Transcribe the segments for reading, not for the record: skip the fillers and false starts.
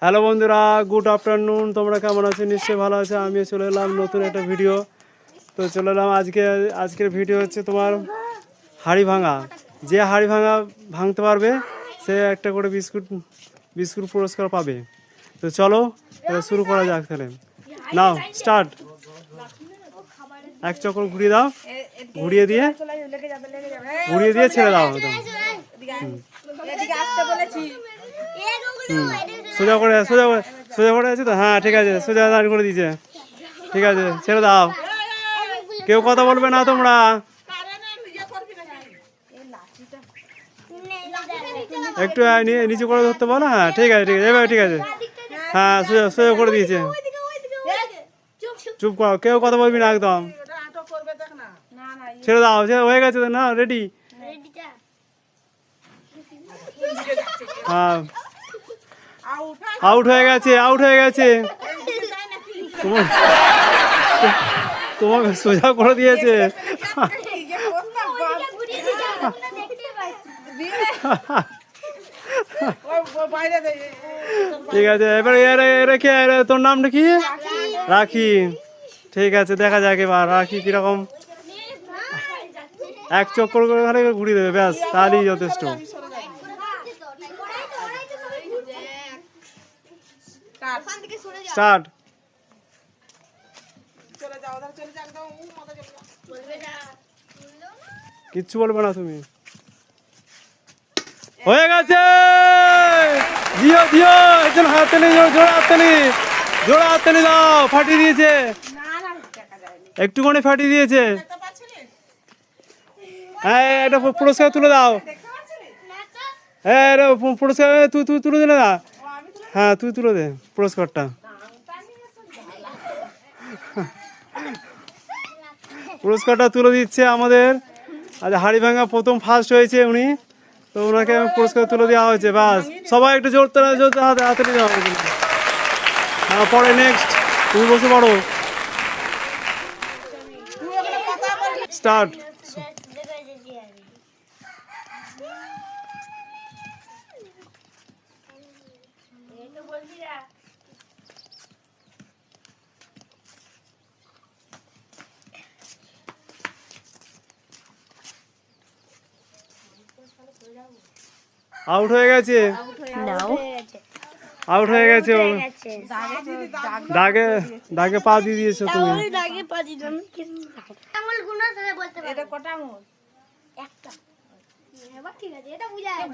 Hello বন্ধুরা, good afternoon. তোমরা কেমন আছো? নিশ্চয়ই ভালো আছে। আমিও চলে এলাম নতুন একটা ভিডিও। তো চলে এলাম আজকের ভিডিও হচ্ছে তোমার হাঁড়ি ভাঙা। যে হাঁড়ি ভাঙতে পারবে সে একটা করে বিস্কুট পুরস্কার পাবে। তো চলো তাহলে শুরু করা যাক। তাহলে নাও স্টার্ট। এক চক্কর ঘুরিয়ে দাও, ঘুরিয়ে দিয়ে ছেড়ে দাও। সোজা করে আছে তো? হ্যাঁ ঠিক আছে, সোজা দাঁড় করে দিয়েছে। ঠিক আছে, ছেড়ে দাও। কেউ কথা বলবে না তোমরা। একটু নিচু করে ধরতে বলো। হ্যাঁ ঠিক আছে, এবার ঠিক আছে। হ্যাঁ সোজা করে দিয়েছে। চুপ করো, কেউ কথা বলবি না একদম। ছেড়ে দাও, হয়ে গেছে তো? না রেডি? হ্যাঁ আউট হয়ে গেছে। তোমাকে সোজা করে দিয়েছে। ঠিক আছে, এবার তোর নামটা কি? রাখি। ঠিক আছে, দেখা যাক এবার রাখি কিরকম। এক চক্কর করে ঘুরিয়ে দেবে, ব্যাস তাহলেই যথেষ্ট। স্টার্ট। কিচ্ছু বলবে না তুমি। হয়ে গেছে। দিও একজন হাতে নেই, জোড়া হাতে নিয়ে দাও। ফাটিয়ে দিয়েছে, একটুখানি ফাটিয়ে দিয়েছে। হ্যাঁ এটা পুরস্কার তুলে দাও। হ্যাঁ এটা পুরস্কার তুই তুলে দে না। হ্যাঁ তুই তুলে দে পুরস্কারটা। পুরস্কারটা তুলে দিচ্ছে আমাদের আজ হাঁড়ি ভাঙা প্রথম ফার্স্ট হয়েছে উনি। তো ওনাকে পুরস্কার তুলে দেওয়া হয়েছে। বাস সবাই একটু জোরতে হাতে নিয়ে যাওয়া হয়েছে। হ্যাঁ পরে নেক্সট তুমি বসে পড়ো। স্টার্ট। আউট হয়ে গেছে। দাগে পা দিয়ে দিয়েছো তুমি।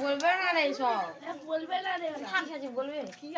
বলবে না রে সব, বলবে না রে, ঠিক আছে বলবে কি।